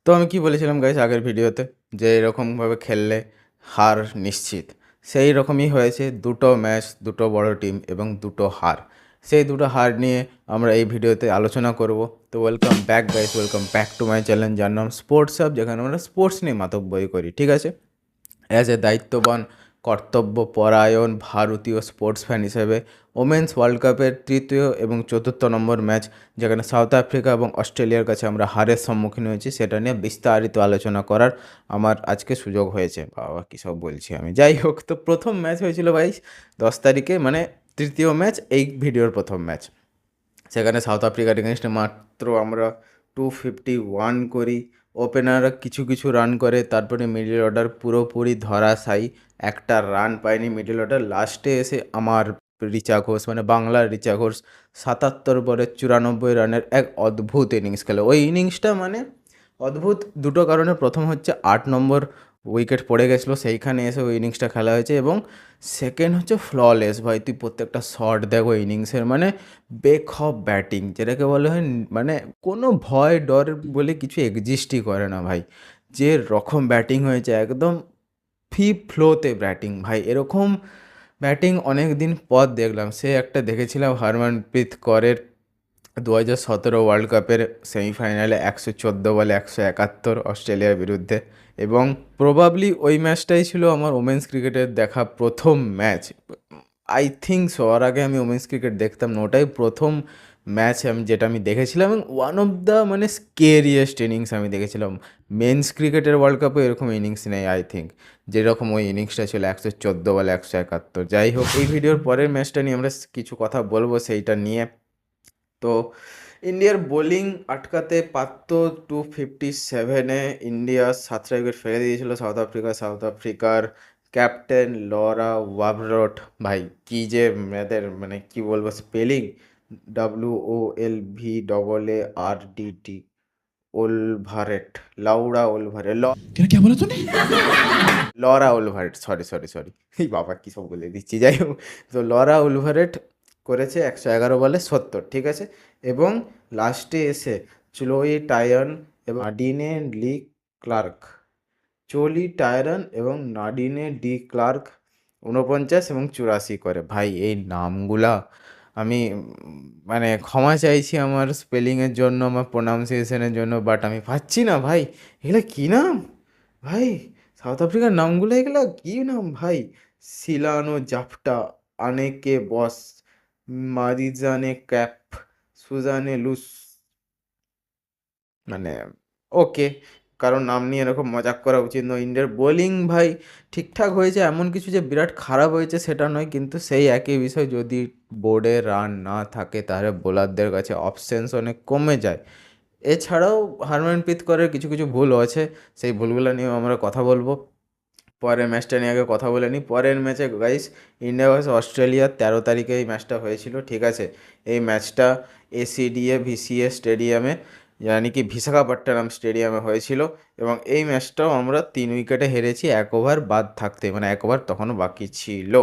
তো আমি কি বলেছিলাম গাইস আগের ভিডিওতে যে এরকমভাবে খেললে হার নিশ্চিত। সেই রকমই হয়েছে, দুটো ম্যাচ, দুটো বড় টিম এবং দুটো হার। সেই দুটো হার নিয়ে আমরা এই ভিডিওতে আলোচনা করব। তো welcome back guys, welcome back to my channel যার নাম স্পোর্টস হাব, যেখানে আমরা স্পোর্টস নিয়ে মাতব্বরি করি, ঠিক আছে। অ্যাজ এ দায়িত্ববান, কর্তব্যপরায়ণ ভারতীয় স্পোর্টস ফ্যান হিসেবে ওমেন্স ওয়ার্ল্ড কাপের তৃতীয় এবং চতুর্থ নম্বর ম্যাচ, যেখানে সাউথ আফ্রিকা এবং অস্ট্রেলিয়ার কাছে আমরা হারের সম্মুখীন হয়েছি, সেটা নিয়ে বিস্তারিত আলোচনা করার আমার আজকে সুযোগ হয়েছে। বাবা কী সব বলছি আমি, যাই হোক। তো প্রথম ম্যাচ হয়েছিল 10 তারিখে, মানে তৃতীয় ম্যাচ, এই ভিডিওর প্রথম ম্যাচ। সেখানে সাউথ আফ্রিকার এগেনস্টে মাত্র আমরা 251 করি। ওপেনাররা কিছু কিছু রান করে, তারপরে মিডল অর্ডার পুরোপুরি ধরাশায়ী, একটা রান পায়নি মিডল অর্ডার। লাস্টে এসে আমার রিচা ঘোষ, মানে বাংলার রিচা ঘোষ, 77 বলে 94 রানের এক অদ্ভুত ইনিংস খেলে। ওই ইনিংসটা মানে অদ্ভুত দুটো কারণে। প্রথম হচ্ছে 8 নম্বর উইকেট পড়ে গেছিলো, সেইখানে এসে ওই ইনিংসটা খেলা হয়েছে। এবং সেকেন্ড হচ্ছে ফ্ললেস। ভাই তুই প্রত্যেকটা শট দেখো ইনিংসের, মানে বেখপ ব্যাটিং, যেটাকে বলা হয়, মানে কোনো ভয় ডর বলে কিছু এক্সিস্টই করে না ভাই। যে রকম ব্যাটিং হয়েছে, একদম ফ্রি ফ্লোতে ব্যাটিং ভাই। এরকম ব্যাটিং অনেক দিন পর দেখলাম। সে একটা দেখেছিলাম হরমনপ্রীত করের 2017 ওয়ার্ল্ড কাপের সেমিফাইনালে 114 বলে 171 অস্ট্রেলিয়ার বিরুদ্ধে। এবং প্রবাবলি ওই ম্যাচটাই ছিল আমার ওমেন্স ক্রিকেটের দেখা প্রথম ম্যাচ। I think so. আর আগে আমি ওমেন্স ক্রিকেট দেখতাম না, ওটাই প্রথম ম্যাচ যেটা আমি দেখেছিলাম। এবং ওয়ান অফ দ্য মানে স্কেরিয়েস্ট ইনিংস আমি দেখেছিলাম। মেন্স ক্রিকেটের ওয়ার্ল্ড কাপে এরকম ইনিংস নেই আই থিঙ্ক, যেরকম ওই ইনিংসটা ছিল 114 বলে 171। যাই হোক, এই ভিডিওর পরের ম্যাচটা নিয়ে আমরা কিছু কথা বলবো সেইটা নিয়ে। তো ইন্ডিয়ার বোলিং আটকাতে পারত। 257-এ ইন্ডিয়া 7টা উইকেট ফেলে দিয়েছিল সাউথ আফ্রিকার ক্যাপ্টেন লরা ওয়াবরট। ভাই কী যে মেয়েদের, মানে কি বলবো, স্পেলিং WOLVARDT, ওলভারেট, লাউড়া ওলভারেট, क्या बोला तूने? লরা উলভারেট, সরি সরি সরি, এই বাবা কী সব বলে দিচ্ছি। যাই হোক, তো লরা উলভারেট করেছে 111 বলে 70, ঠিক আছে। এবং লাস্টে এসে চলোই টায়ন এবং নাডিনে লি ক্লার্ক, চলি টায়রন এবং নাডিনে ডি ক্লার্ক 49 এবং 84 করে। ভাই এই নামগুলা আমি মানে ক্ষমা চাইছি আমার স্পেলিংয়ের জন্য, আমার প্রোনাউন্সিয়েশনের জন্য, বাট আমি পাচ্ছি না ভাই। এগুলো কী নাম ভাই? সাউথ আফ্রিকার নামগুলো এগুলো কী নাম ভাই? সিলানো জাফটা, আনেকে বস, মারিজানে ক্যাপ, সুজানে লুস, মানে ওকে, কারণ নাম নিয়ে এরকম মজাক করা উচিত নয়। ইন্ডিয়ার বোলিং ভাই ঠিকঠাক হয়েছে, এমন কিছু যে বিরাট খারাপ হয়েছে সেটা নয়, কিন্তু সেই একই বিষয়, যদি বোর্ডে রান না থাকে তাহলে বোলারদের কাছে অপশানস অনেক কমে যায়। এছাড়াও হরমনপ্রীত করের কিছু কিছু ভুলও আছে, সেই ভুলগুলো নিয়েও আমরা কথা বলবো। পরের ম্যাচটা নিয়ে আগে কথা বলে নিই। পরের ম্যাচে গাইস, ইন্ডিয়া ভার্সেস অস্ট্রেলিয়া 13 তারিখে এই ম্যাচটা হয়েছিল, ঠিক আছে। এই ম্যাচটা ACDA VCA স্টেডিয়ামে, यानी কি বিশাখাপট্টনম স্টেডিয়ামে হয়েছিল। এবং এই ম্যাচটাও আমরা 3 উইকেটে হেরেছি, 1 ওভার বাদ থাকতে, মানে 1 ওভার তখনও বাকি ছিল।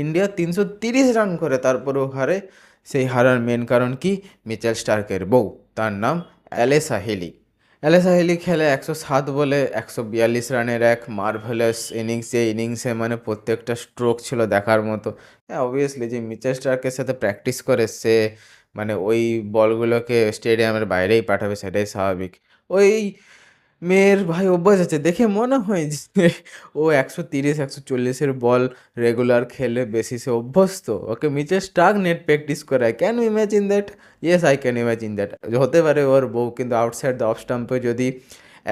ইন্ডিয়া 330 রান করে তারপরেও হারে। সেই হারার মেন কারণ কি? মিচেল স্টার্কের বউ, তার নাম অ্যালেসা হেলি। অ্যালেসা হেলি খেলে 107 বলে 142 রানের এক মার্ভেলাস ইনিংস। যে ইনিংসে মানে প্রত্যেকটা স্ট্রোক ছিল দেখার মতো। হ্যাঁ, অবভিয়াসলি যে মিচেল স্টার্কের সাথে প্র্যাকটিস করে, সে মানে ওই বলগুলোকে স্টেডিয়ামের বাইরেই পাঠাবে, সেটাই স্বাভাবিক। ওই মেয়ের ভাই অভ্যাস আছে, দেখে মনে হয় যে ও 130-140-এর বল রেগুলার খেলে বেসিসে অভ্যস্ত। ওকে মিচেল স্টার্ক নেট প্র্যাকটিস করায়। Can you imagine that? Yes, I can imagine that. হতে পারে ওর বউ, কিন্তু আউটসাইড দ্য অফ স্টাম্পে যদি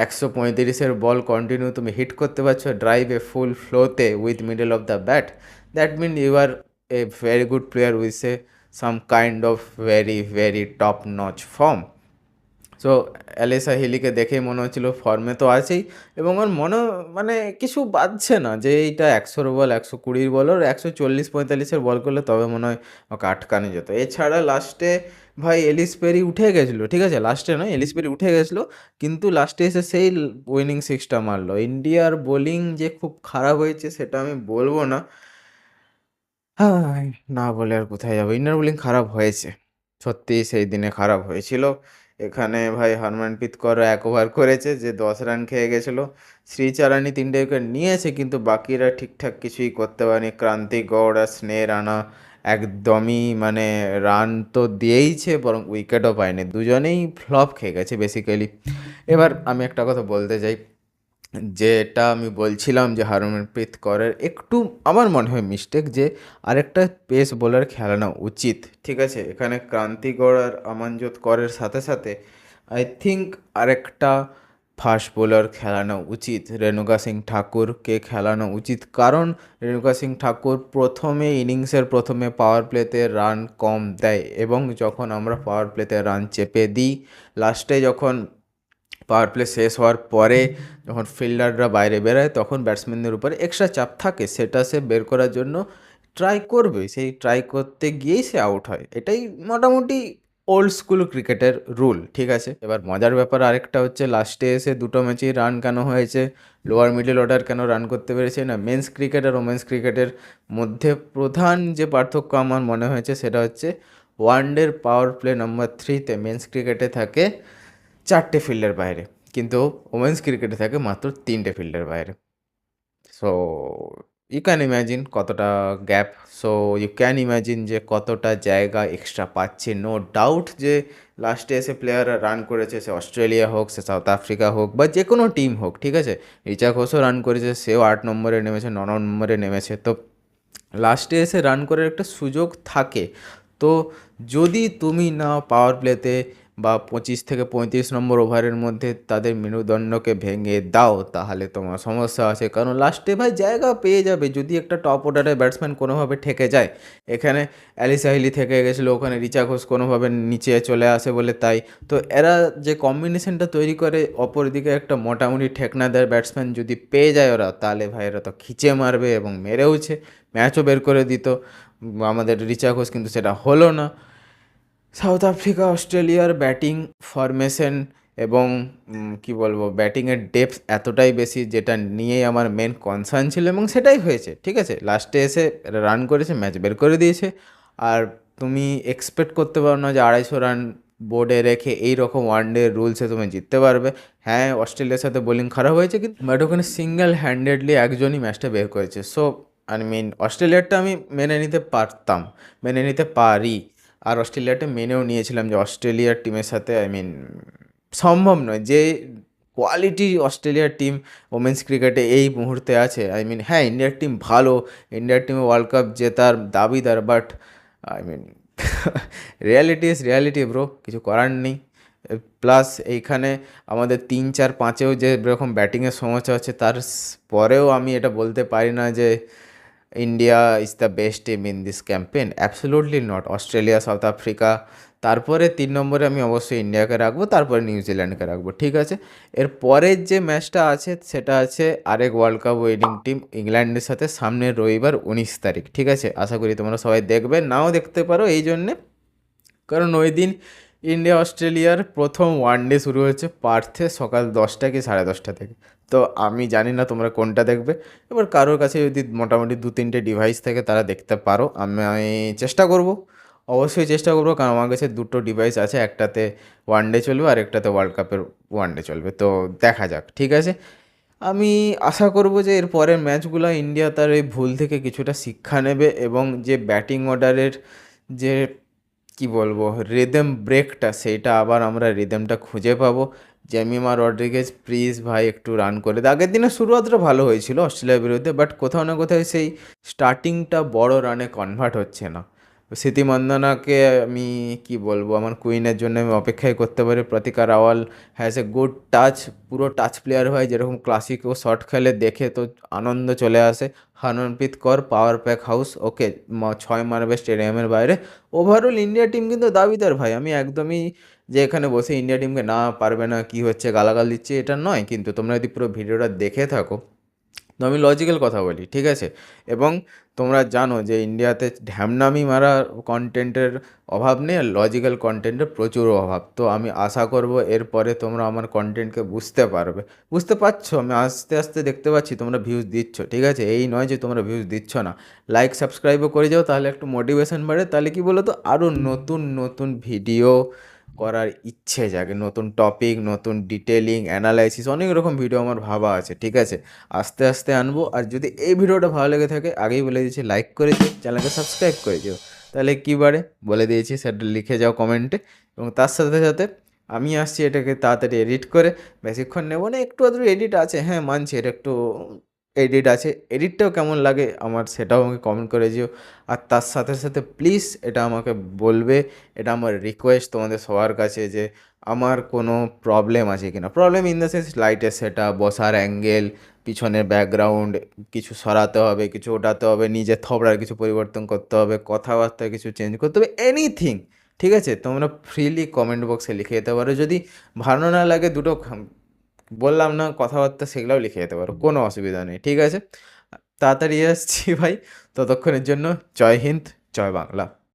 135-এর বল কন্টিনিউ তুমি হিট করতে পারছো ড্রাইভে ফুল ফ্লোতে with middle of the bat, that mean you are a very good player with a some kind of very very top notch form. So Alyssa হিলিকে দেখেই মনে হচ্ছিল ফর্মে তো আছেই, এবং ওর মনে মানে কিছু বাজছে না যে এইটা 100-র বল, 120-র বল, ওর 140-45-এর বল করলে তবে মনে হয় ওকে আটকানো যেত। এছাড়া লাস্টে ভাই এলিস পেরি উঠে গেছিলো, ঠিক আছে, লাস্টে নয়, এলিস পেরি উঠে গেছিলো, কিন্তু লাস্টে এসে সেই উইনিং সিক্সটা মারলো। ইন্ডিয়ার বোলিং যে খুব খারাপ হয়েছে সেটা আমি বলবো না। হ্যাঁ, না বলে আর কোথায় যাবো, ইন্ডিয়ার বোলিং খারাপ হয়েছে, সত্যিই সেই দিনে খারাপ হয়েছিল। এখানে ভাই হরমনপ্রীত কৌর 1 ওভার করেছে, যে 10 রান খেয়ে গেছিলো। শ্রীচারানি 3টে উইকেট নিয়েছে, কিন্তু বাকিরা ঠিকঠাক কিছুই করতে পারেনি। ক্রান্তি গৌড় আর স্নেহ রানা একদমই মানে রান তো দিয়েইছে, বরং উইকেটও পায়নি, দুজনেই ফ্লপ খেয়ে গেছে বেসিক্যালি। এবার আমি একটা কথা বলতে চাই, যেটা আমি বলছিলাম যে হরমনপ্রীত কৌরের একটু আমার মনে হয় মিস্টেক, যে আরেকটা পেস বোলার খেলানো উচিত, ঠিক আছে। এখানে ক্রান্তি গৌড় আর অমনজোত করের সাথে সাথে আই থিঙ্ক আরেকটা ফাস্ট বোলার খেলানো উচিত, রেণুকা সিং ঠাকুরকে খেলানো উচিত। কারণ রেণুকা সিং ঠাকুর ইনিংসের প্রথমে পাওয়ার প্লেতে রান কম দেয়, এবং যখন আমরা পাওয়ার প্লেতে রান চেপে দিই, লাস্টে যখন পাওয়ার প্লে শেষ হওয়ার পরে যখন ফিল্ডাররা বাইরে বেরোয়, তখন ব্যাটসম্যানদের উপরে এক্সট্রা চাপ থাকে, সেটা সে বের করার জন্য ট্রাই করবে, সেই ট্রাই করতে গিয়েই সে আউট হয়। এটাই মোটামুটি ওল্ড স্কুল ক্রিকেটের রুল, ঠিক আছে। এবার মজার ব্যাপার আরেকটা হচ্ছে, লাস্টে এসে দুটো ম্যাচেই রান কেন হয়েছে, লোয়ার মিডল অর্ডার কেন রান করতে পেরেছে না। মেন্স ক্রিকেট আর ওমেন্স ক্রিকেটের মধ্যে প্রধান যে পার্থক্য আমার মনে হয়েছে, সেটা হচ্ছে ওয়ানডের পাওয়ার প্লে নম্বর 3-তে মেন্স ক্রিকেটে থাকে 4টে ফিল্ডের বাইরে, কিন্তু ওমেন্স ক্রিকেটে থাকে মাত্র 3টে ফিল্ডের বাইরে। সো ইউ ক্যান ইম্যাজিন কতটা গ্যাপ। সো ইউ ক্যান ইম্যাজিন যে কতটা জায়গা এক্সট্রা পাচ্ছে। নো ডাউট যে লাস্টে এসে প্লেয়াররা রান করেছে, সে অস্ট্রেলিয়া হোক, সে সাউথ আফ্রিকা হোক, বা যে কোনো টিম হোক, ঠিক আছে। রিচা ঘোষও রান করেছে, সেও 8 নম্বরে নেমেছে, 9 নম্বরে নেমেছে। তো লাস্টে এসে রান করার একটা সুযোগ থাকে। তো যদি তুমি না পাওয়ার প্লেতে বা 25 থেকে 35 নম্বর ওভারের মধ্যে তাদের মেরুদণ্ডকে ভেঙে দাও, তাহলে তোমার সমস্যা আছে। কারণ লাস্টে ভাই জায়গা পেয়ে যাবে, যদি একটা টপ অর্ডারের ব্যাটসম্যান কোনোভাবে ঠেকে যায়। এখানে অ্যালি সাহিলি থেকে গেছিলো, ওখানে রিচা ঘোষ কোনোভাবে নিচে চলে আসে বলে তাই। তো এরা যে কম্বিনেশনটা তৈরি করে, অপরদিকে একটা মোটামুটি ঠেকনাদার ব্যাটসম্যান যদি পেয়ে যায় ওরা, তাহলে ভাই এরা তো খিচে মারবে, এবং মেরেওছে, ম্যাচও বের করে দিত আমাদের রিচা ঘোষ, কিন্তু সেটা হলো না। সাউথ আফ্রিকা অস্ট্রেলিয়ার ব্যাটিং ফরমেশন এবং কি বলবো, ব্যাটিংয়ের ডেপথ এতটাই বেশি, যেটা নিয়েই আমার মেন কনসার্ন ছিল, এবং সেটাই হয়েছে, ঠিক আছে। লাস্টে এসে রান করেছে, ম্যাচ বের করে দিয়েছে। আর তুমি এক্সপেক্ট করতে পারো না যে 250 রান বোর্ডে রেখে এই রকম ওয়ানডে রুলসে তুমি জিততে পারবে। হ্যাঁ, অস্ট্রেলিয়ার সাথে বোলিং খারাপ হয়েছে, কিন্তু বাট ওখানে সিঙ্গেল হ্যান্ডেডলি একজনই ম্যাচটা বের করেছে। সো আই মিন অস্ট্রেলিয়ারটা আমি মেনে নিতে পারতাম, মেনে নিতে পারি। আর অস্ট্রেলিয়াটা মেনেও নিয়েছিলাম যে অস্ট্রেলিয়ার টিমের সাথে সম্ভব নয় যে কোয়ালিটি অস্ট্রেলিয়ার টিম ওমেন্স ক্রিকেটে এই মুহূর্তে আছে। হ্যাঁ, ইন্ডিয়ার টিম ভালো, ইন্ডিয়ার টিমে ওয়ার্ল্ড কাপ জেতার দাবিদার, but I mean reality is reality bro, কিছু করার নেই। প্লাস এইখানে আমাদের 3-4-5-এও যে এরকম ব্যাটিংয়ের সমস্যা হচ্ছে, তার পরেও আমি এটা বলতে পারি না যে India is the best team in this campaign. Absolutely not. Australia, south Africa, তারপরে 3 নম্বরে আমি অবশ্যই ইন্ডিয়াকে রাখবো, তারপরে নিউজিল্যান্ডকে রাখবো, ঠিক আছে। এর পরের যে ম্যাচটা আছে, সেটা আছে আরেক ওয়ার্ল্ড কাপ উইনিং টিম ইংল্যান্ডের সাথে, সামনের রবিবার 19 তারিখ, ঠিক আছে। আশা করি তোমরা সবাই দেখবে, নাও দেখতে পারো এই জন্যে, কারণ ওই দিন ইন্ডিয়া অস্ট্রেলিয়ার প্রথম ওয়ানডে শুরু হচ্ছে পার্থে সকাল 10টা কি 10:30 থেকে। তো আমি জানি না তোমরা কোনটা দেখবে। এবার কারোর কাছে যদি মোটামুটি 2-3টে ডিভাইস থাকে, তারা দেখতে পারো। আমি চেষ্টা করব, অবশ্যই চেষ্টা করবো, কারণ আমার কাছে 2টো ডিভাইস আছে, একটাতে ওয়ানডে চলবে আর একটাতে ওয়ার্ল্ড কাপের ওয়ানডে চলবে। তো দেখা যাক, ঠিক আছে। আমি আশা করব যে এর পরের ম্যাচগুলো ইন্ডিয়া তার এই ভুল থেকে কিছুটা শিক্ষা নেবে, এবং যে ব্যাটিং অর্ডারের যে কি বলবো রিদম ব্রেকটা, সেইটা আবার আমরা রিদমটা খুঁজে পাবো। জেমিমা রড্রিগেজ প্লিজ ভাই একটু রান করে দে। আগের দিনের শুরুয়াতটা ভালো হয়েছিল অস্ট্রেলিয়ার বিরুদ্ধে, বাট কোথাও না কোথাও সেই স্টার্টিংটা বড় রানে কনভার্ট হচ্ছে না। স্মৃতি মন্দনাকে আমি কি বলবো, আমার কুইনের জন্য আমি অপেক্ষাই করতে পারি। Pratika Rawal has a good touch, পুরো টাচ প্লেয়ার হয়, যেরকম ক্লাসিক ও শট খেলে, দেখে তো আনন্দ চলে আসে। Harmanpreet Kaur power pack house, ওকে 6 মারবে স্টেডিয়ামের বাইরে। ওভারঅল ইন্ডিয়া টিম কিন্তু দাবিদার ভাই। আমি একদমই যে এখানে বসে ইন্ডিয়া টিমকে না পারবে না, কি হচ্ছে গালাগাল দিচ্ছে, এটা নয়। কিন্তু তোমরা যদি পুরো ভিডিওটা দেখে থাকো, তো আমি লজিক্যাল কথা বলি, ঠিক আছে। এবং তোমরা জানো যে ইন্ডিয়াতে ঢ্যামনামি মারা কন্টেন্টের অভাব নেই, আর লজিক্যাল কন্টেন্টের প্রচুর অভাব। তো আমি আশা করব এরপরে তোমরা আমার কন্টেন্টকে বুঝতে পারবে, বুঝতে পারছো। আমি আস্তে আস্তে দেখতে পাচ্ছি তোমরা ভিউজ দিচ্ছ, ঠিক আছে। এই নয় যে তোমরা ভিউজ দিচ্ছ না। লাইক সাবস্ক্রাইবও করে যাও, তাহলে একটু মোটিভেশন বাড়ে। তাহলে কি বলো তো, আরও নতুন নতুন ভিডিও করার ইচ্ছে জাগে, নতুন টপিক, নতুন ডিটেলিং, অ্যানালাইসিস, অনেক রকম ভিডিও আমার ভাবা আছে, ঠিক আছে? আস্তে আস্তে আনবো। আর যদি এই ভিডিওটা ভালো লেগে থাকে, আগেই বলে দিয়েছি, লাইক করে দিও, চ্যানেলকে সাবস্ক্রাইব করে দিও। তাহলে কী বারে বলে দিয়েছি, সেটা লিখে যাও কমেন্টে। এবং তার সাথে সাথে আমি আসছি এটাকে তাড়াতাড়ি এডিট করে, বেশিক্ষণ নেবো না, একটু আধটু এডিট আছে, হ্যাঁ মানছি এটা একটু এডিট আছে, এডিটটাও কেমন লাগে আমার সেটাও আমাকে কমেন্ট করে দিও। আর তার সাথে সাথে প্লিজ এটা আমাকে বলবে, এটা আমার রিকোয়েস্ট তোমাদের সবার কাছে, যে আমার কোনো প্রবলেম আছে কিনা, প্রবলেম ইন দ্য সেন্স লাইটের সেটআপ, বসার অ্যাঙ্গেল, পিছনের ব্যাকগ্রাউন্ড কিছু সরাতে হবে, কিছু ওঠাতে হবে, নিজের থবড়ার কিছু পরিবর্তন করতে হবে, কথাবার্তা কিছু চেঞ্জ করতে হবে, এনিথিং, ঠিক আছে? তোমরা ফ্রিলি কমেন্ট বক্সে লিখে যেতে পারো। যদি ভালো না লাগে, দুটো বললাম না কথাবার্তা, সেগুলোও লিখে যেতে পারো, কোনো অসুবিধা নেই, ঠিক আছে? তাড়াতাড়ি আসছি ভাই, ততক্ষণের জন্য জয় হিন্দ, জয় বাংলা।